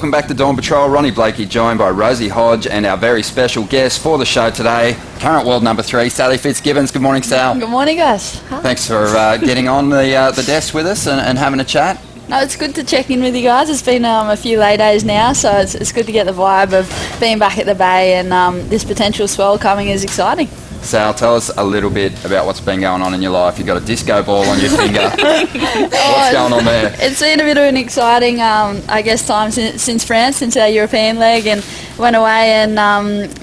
welcome back to Dawn Patrol. Ronnie Blakey joined by Rosie Hodge and our very special guest for the show today, current world number 3, Sally Fitzgibbons. Good morning, Sal. Good morning, guys. Hi. Thanks for getting on the desk with us and having a chat. No, it's good to check in with you guys. It's been a few lay days now, so it's good to get the vibe of being back at the Bay, and this potential swell coming is exciting. Sal, tell us a little bit about what's been going on in your life. You've got a disco ball on your finger. What's going on there? It's been a bit of an exciting, time since France, since our European leg, and went away and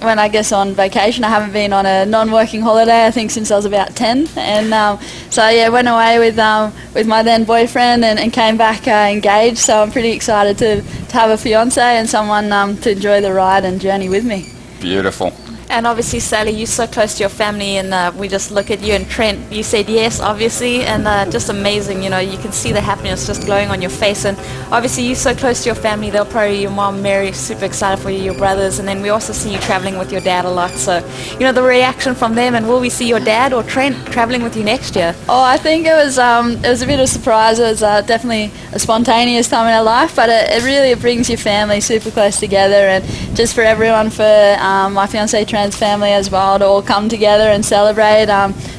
went, on vacation. I haven't been on a non-working holiday, I think, since I was about 10. And went away with my then boyfriend and came back engaged. So I'm pretty excited to have a fiancé and someone to enjoy the ride and journey with me. Beautiful. And obviously, Sally, you're so close to your family, and we just look at you and Trent. You said yes, obviously, and just amazing. You know, you can see the happiness just glowing on your face. And obviously, you're so close to your family. They'll probably, your mom, Mary, super excited for you, your brothers, and then we also see you traveling with your dad a lot. So, the reaction from them. And will we see your dad or Trent traveling with you next year? Oh, I think it was a bit of a surprise. It was definitely a spontaneous time in our life, but it really brings your family super close together, and just for everyone, for my fiancé Trent's family as well, to all come together and celebrate.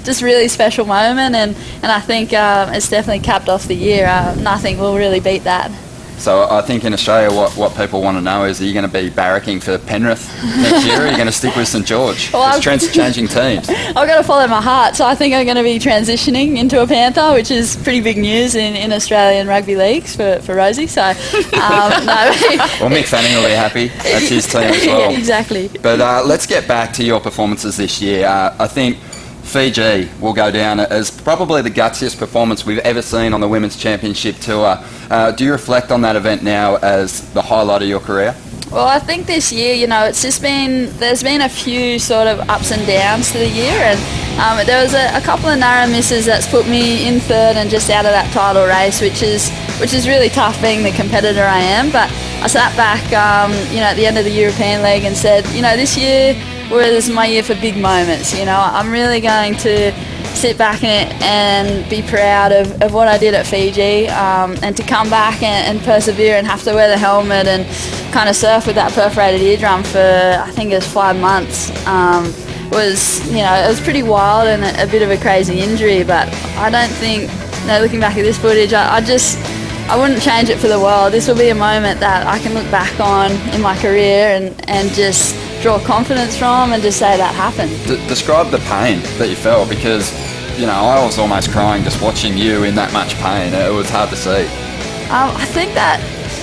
Just really special moment, and I think it's definitely capped off the year. Nothing will really beat that. So I think in Australia what people want to know is, are you going to be barracking for Penrith next year, or are you going to stick with St George? Well, Trent's changing teams. I've got to follow my heart, so I think I'm going to be transitioning into a Panther, which is pretty big news in Australian rugby leagues for Rosie. So, no. Well, Mick Fanning will be happy. That's his team as well. Yeah, exactly. But let's get back to your performances this year. I think Fiji will go down as probably the gutsiest performance we've ever seen on the Women's Championship Tour. Do you reflect on that event now as the highlight of your career? Well, I think this year, it's just there's been a few sort of ups and downs to the year, and there was a couple of narrow misses that's put me in third and just out of that title race, which is really tough being the competitor I am. But I sat back, at the end of the European leg and said, this year, this is my year for big moments. I'm really going to sit back and be proud of what I did at Fiji, and to come back and persevere and have to wear the helmet and kind of surf with that perforated eardrum for, I think it was 5 months, it was pretty wild and a bit of a crazy injury. But I don't think, looking back at this footage, I wouldn't change it for the world. This will be a moment that I can look back on in my career and just draw confidence from and just say that happened. Describe the pain that you felt, because I was almost crying just watching you in that much pain. It was hard to see. I think that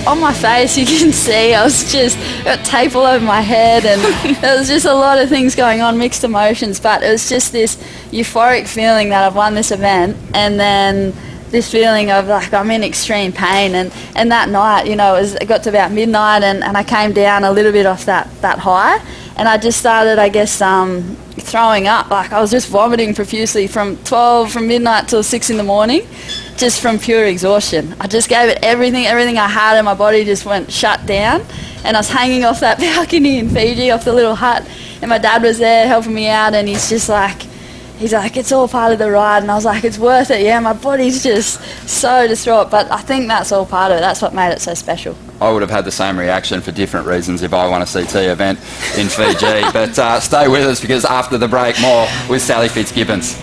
on my face you can see I was just got tape all over my head, and there was just a lot of things going on, mixed emotions, but it was just this euphoric feeling that I've won this event, and then this feeling of like I'm in extreme pain, and that night, it got to about midnight, and I came down a little bit off that high, and I just started, throwing up. Like I was just vomiting profusely from midnight till 6 in the morning, just from pure exhaustion. I just gave it everything I had, and my body just went shut down. And I was hanging off that balcony in Fiji, off the little hut, and my dad was there helping me out, and he's like, it's all part of the ride. And I was like, it's worth it. Yeah, my body's just so distraught. But I think that's all part of it. That's what made it so special. I would have had the same reaction for different reasons if I won a CT event in Fiji. But stay with us, because after the break, more with Sally Fitzgibbons.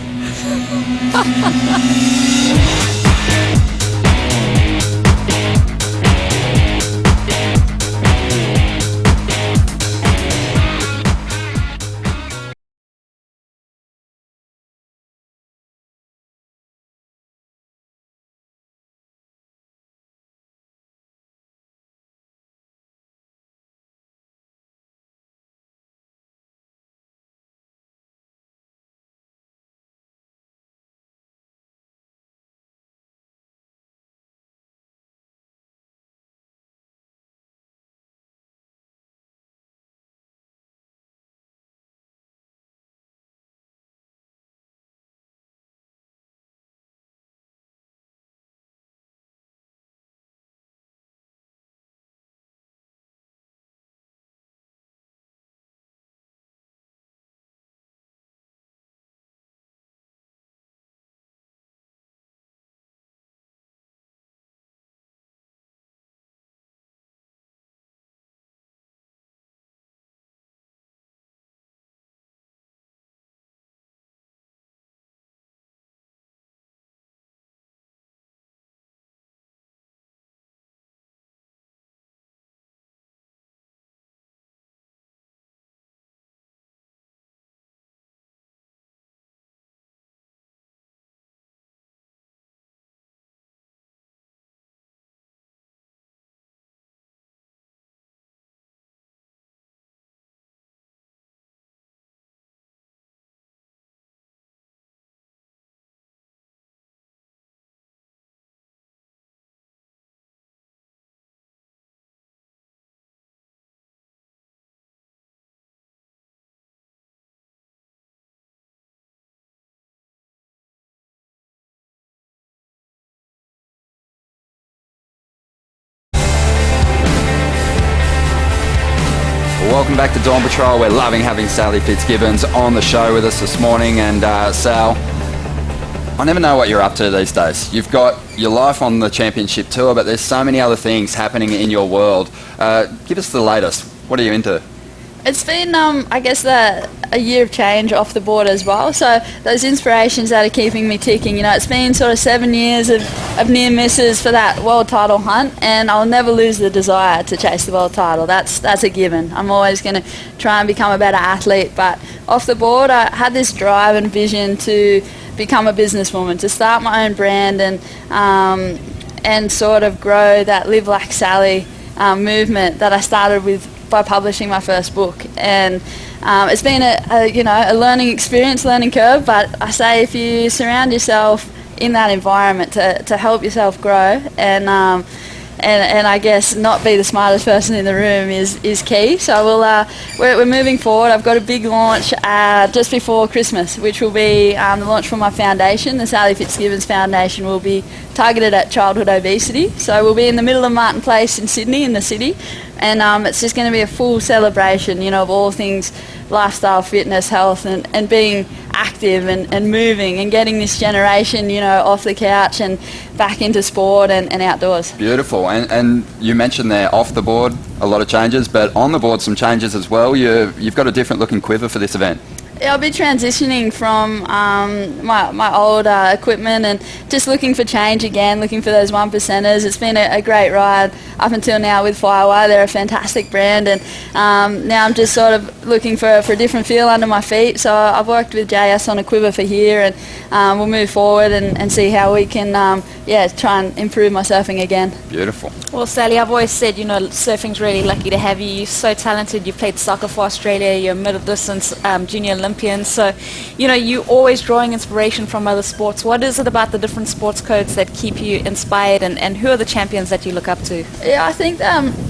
Welcome back to Dawn Patrol. We're loving having Sally Fitzgibbons on the show with us this morning. And Sal, I never know what you're up to these days. You've got your life on the championship tour, but there's so many other things happening in your world. Give us the latest. What are you into? It's been, I guess, a year of change off the board as well. So those inspirations that are keeping me ticking, it's been sort of 7 years of near misses for that world title hunt, and I'll never lose the desire to chase the world title. That's a given. I'm always going to try and become a better athlete. But off the board, I had this drive and vision to become a businesswoman, to start my own brand and sort of grow that Live Like Sally movement that I started with by publishing my first book. And it's been a learning experience, learning curve, but I say if you surround yourself in that environment to help yourself grow and I guess not be the smartest person in the room is key. So we're moving forward. I've got a big launch just before Christmas, which will be the launch for my foundation. The Sally Fitzgibbons Foundation will be targeted at childhood obesity. So we'll be in the middle of Martin Place in Sydney, in the city, and it's just going to be a full celebration, of all things lifestyle, fitness, health, and being active and moving and getting this generation, off the couch and back into sport and outdoors. Beautiful. And you mentioned there, off the board, a lot of changes, but on the board, some changes as well. You've got a different looking quiver for this event. Yeah, I'll be transitioning from my old equipment and just looking for change again, looking for those 1%ers. It's been a great ride up until now with Firewire. They're a fantastic brand, and now I'm just sort of looking for a different feel under my feet. So I've worked with JS on a quiver for here, and we'll move forward and see how we can try and improve my surfing again. Beautiful. Well, Sally, I've always said, surfing's really lucky to have you. You're so talented. You played soccer for Australia. You're a middle distance junior Olympian. So, you're always drawing inspiration from other sports. What is it about the different sports codes that keep you inspired, and who are the champions that you look up to? Yeah, I think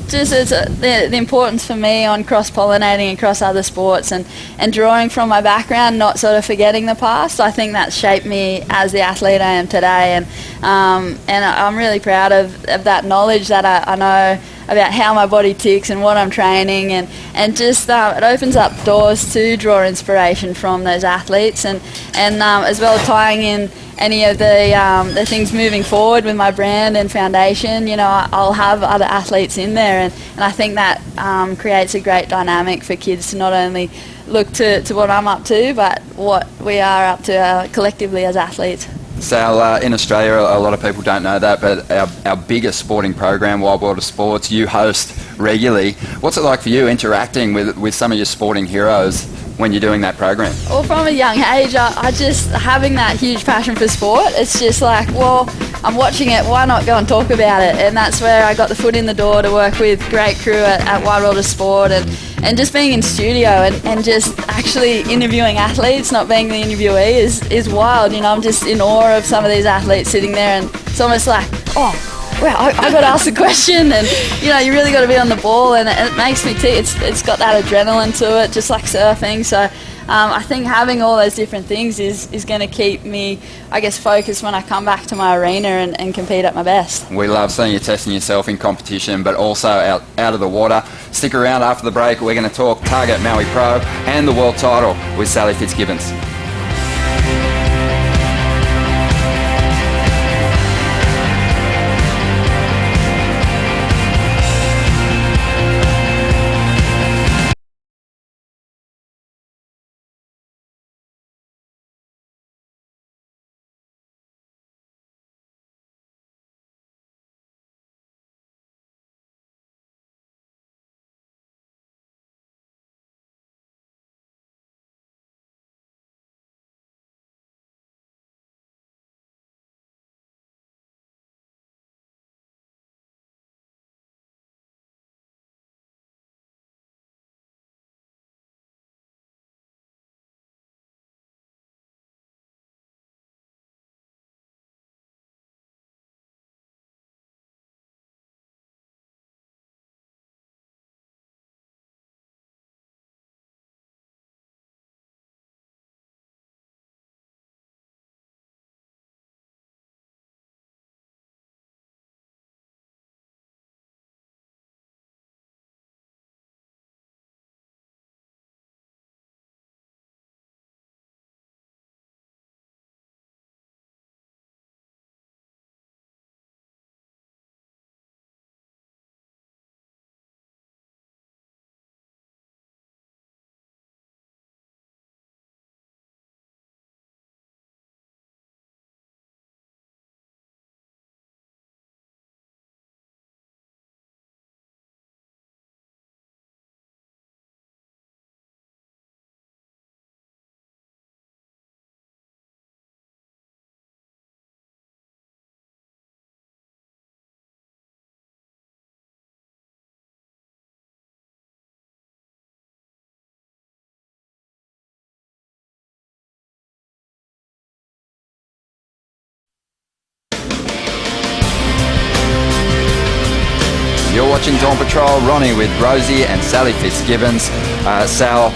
just as the importance for me on cross-pollinating across other sports and drawing from my background, not sort of forgetting the past. I think that's shaped me as the athlete I am today, and I'm really proud of that knowledge that I know about how my body ticks and what I'm training, and just it opens up doors to draw inspiration from those athletes, and as well tying in any of the things moving forward with my brand and foundation. I'll have other athletes in there, and I think that creates a great dynamic for kids to not only look to what I'm up to, but what we are up to collectively as athletes. Sal, in Australia, a lot of people don't know that, but our biggest sporting program, Wild World of Sports, you host regularly. What's it like for you interacting with some of your sporting heroes when you're doing that program? Well, from a young age, I just, having that huge passion for sport, it's just like, well, I'm watching it, why not go and talk about it? And that's where I got the foot in the door to work with great crew at Wild World of Sport, and just being in studio and just actually interviewing athletes, not being the interviewee, is wild. I'm just in awe of some of these athletes sitting there, and it's almost like, oh, wow, I got to ask the question, and you really got to be on the ball, and it makes me tick. It's got that adrenaline to it, just like surfing. So I think having all those different things is going to keep me, I guess, focused when I come back to my arena and compete at my best. We love seeing you testing yourself in competition, but also out of the water. Stick around after the break. We're going to talk Target Maui Pro and the world title with Sally Fitzgibbons. watching Dawn Patrol. Ronnie with Rosie and Sally Fitzgibbons. Sal,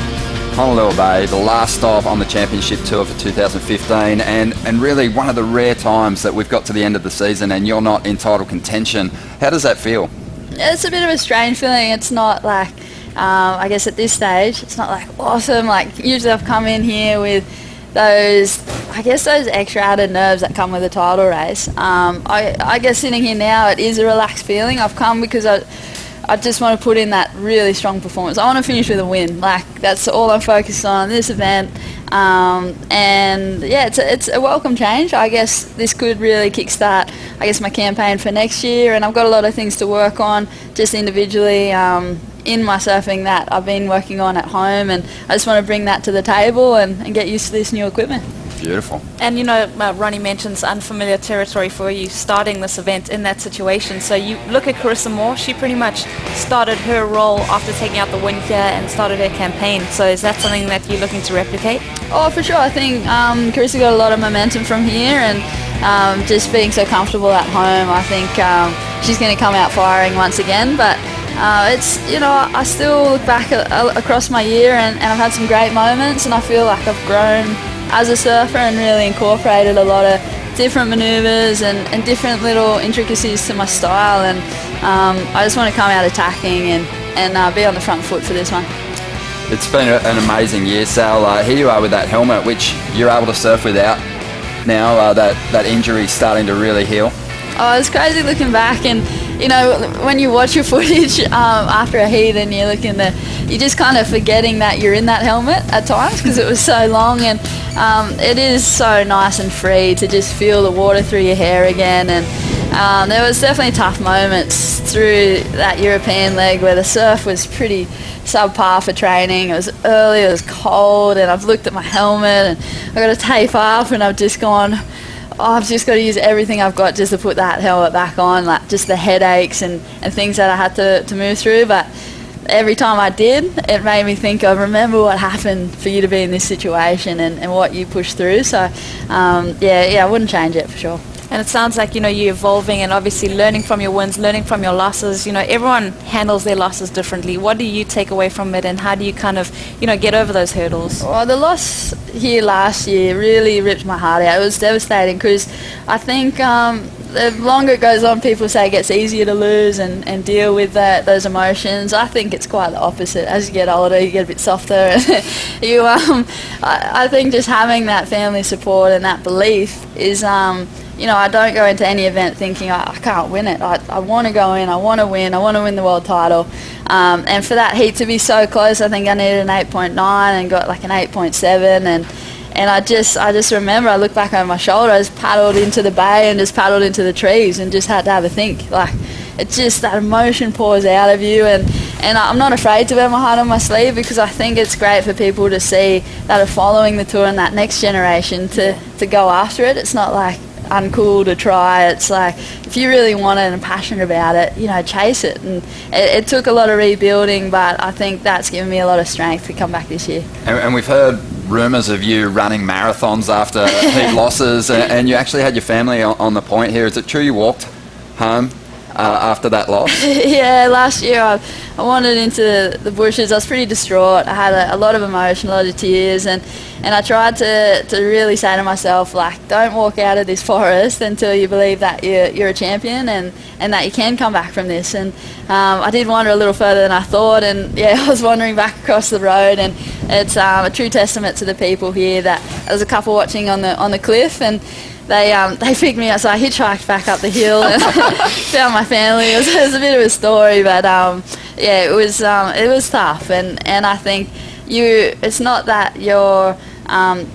Honolulu Bay, the last stop on the championship tour for 2015, and really one of the rare times that we've got to the end of the season and you're not in title contention. How does that feel? It's a bit of a strange feeling. It's not like, I guess at this stage, it's not like awesome. Like usually I've come in here with those extra added nerves that come with a title race. I guess sitting here now, it is a relaxed feeling. I've come because I just want to put in that really strong performance. I want to finish with a win. Like that's all I'm focused on this event. And yeah, it's a welcome change. I guess this could really kickstart, my campaign for next year. And I've got a lot of things to work on just individually in my surfing that I've been working on at home, and I just want to bring that to the table and get used to this new equipment. Beautiful. And Ronnie mentions unfamiliar territory for you starting this event in that situation. So you look at Carissa Moore, she pretty much started her role after taking out the win here and started her campaign. So is that something that you're looking to replicate? Oh, for sure. I think Carissa got a lot of momentum from here, and just being so comfortable at home, I think she's going to come out firing once again. But I still look back across my year and I've had some great moments, and I feel like I've grown as a surfer and really incorporated a lot of different manoeuvres and different little intricacies to my style, and I just want to come out attacking and be on the front foot for this one. It's been an amazing year, Sal. Here you are with that helmet, which you're able to surf without now. That injury starting to really heal. Oh, it's crazy looking back, and when you watch your footage after a heat and you're just kind of forgetting that you're in that helmet at times because it was so long, and it is so nice and free to just feel the water through your hair again. And there was definitely tough moments through that European leg where the surf was pretty subpar for training. It was early, it was cold, and I've looked at my helmet and I've got to tape up, and I've just gone, I've just got to use everything I've got just to put that helmet back on, like just the headaches and things that I had to move through. But every time I did, it made me think of, remember what happened for you to be in this situation and what you pushed through. So, I wouldn't change it for sure. And it sounds like, you're evolving and obviously learning from your wins, learning from your losses. Everyone handles their losses differently. What do you take away from it, and how do you kind of, get over those hurdles? Well, the loss here last year really ripped my heart out. It was devastating because I think the longer it goes on, people say it gets easier to lose and deal with those emotions. I think it's quite the opposite. As you get older, you get a bit softer. And I think just having that family support and that belief is... I don't go into any event thinking I can't win it. I want to go in, I want to win the world title. And for that heat to be so close, I think I needed an 8.9 and got like an 8.7. And I just remember, I looked back over my shoulder, I just paddled into the bay and just paddled into the trees and just had to have a think. Like, it's just that emotion pours out of you, and I'm not afraid to wear my heart on my sleeve because I think it's great for people to see that are following the tour and that next generation to go after it. It's not like uncool to try. It's like, if you really want it and are passionate about it, chase it. And it took a lot of rebuilding, but I think that's given me a lot of strength to come back this year. And we've heard rumours of you running marathons after heat losses, and you actually had your family on the point here. Is it true you walked home after that loss? Yeah, last year I wandered into the bushes. I was pretty distraught. I had a lot of emotion, a lot of tears, and I tried to really say to myself, like, don't walk out of this forest until you believe that you're a champion and that you can come back from this. And I did wander a little further than I thought, and I was wandering back across the road, and it's a true testament to the people here that there was a couple watching on the cliff, and they picked me up, so I hitchhiked back up the hill and found my family. It was a bit of a story, but it was tough, and I think it's not that you're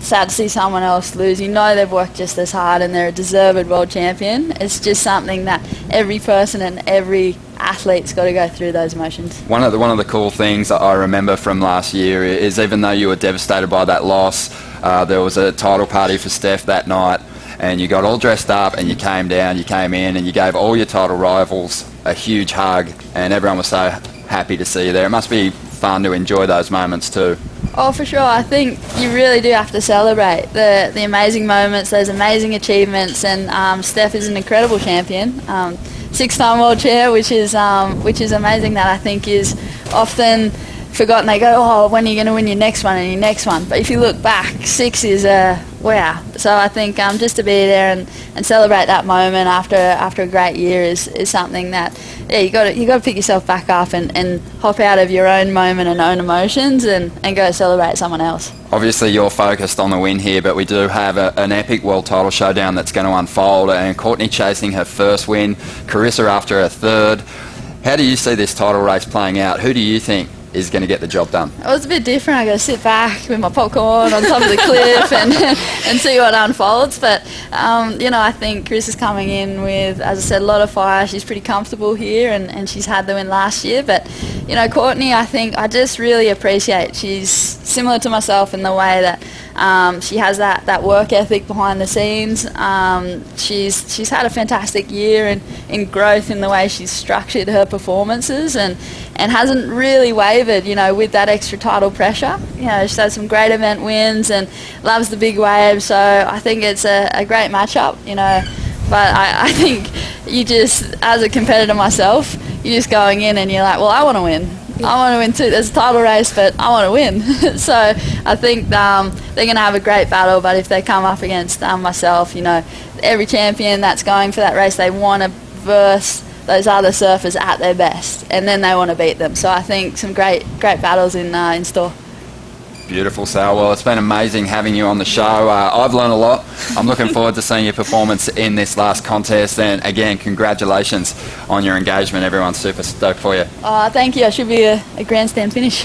sad to see someone else lose. They've worked just as hard and they're a deserved world champion. It's just something that every person and every athlete's got to go through those emotions. One of the cool things that I remember from last year is, even though you were devastated by that loss, there was a title party for Steph that night, and you got all dressed up and you came in and you gave all your title rivals a huge hug, and everyone was so happy to see you there. It must be fun to enjoy those moments too. Oh, for sure. I think you really do have to celebrate the amazing moments, those amazing achievements, and Steph is an incredible champion. 6-time world chair, which is amazing. That I think is often forgotten. They go, oh, when are you going to win your next one and your next one? But if you look back, 6 is wow. So I think just to be there and celebrate that moment after a great year is something that, yeah, you got to pick yourself back up and hop out of your own moment and own emotions and go celebrate someone else. Obviously you're focused on the win here, but we do have an epic world title showdown that's going to unfold, and Courtney chasing her first win, Carissa after her third. How do you see this title race playing out? Who do you think is going to get the job done? It was a bit different. I got to sit back with my popcorn on top of the cliff and see what unfolds. But I think Chris is coming in with, as I said, a lot of fire. She's pretty comfortable here, and she's had the win last year. But Courtney, I think I just really appreciate. She's similar to myself in the way that she has that work ethic behind the scenes. She's had a fantastic year in growth in the way she's structured her performances and hasn't really wavered, with that extra title pressure. She's had some great event wins and loves the big wave. So I think it's a great matchup, But I think you just, as a competitor myself, you're just going in and you're like, well, I want to win. I want to win too. There's a title race, but I want to win. So I think they're going to have a great battle. But if they come up against myself, every champion that's going for that race, they want to verse those other surfers at their best, and then they want to beat them. So I think some great battles in store. Beautiful, Sal. Well, it's been amazing having you on the show. I've learned a lot. I'm looking forward to seeing your performance in this last contest. And again, congratulations on your engagement. Everyone's super stoked for you. Thank you. It should be a grandstand finish.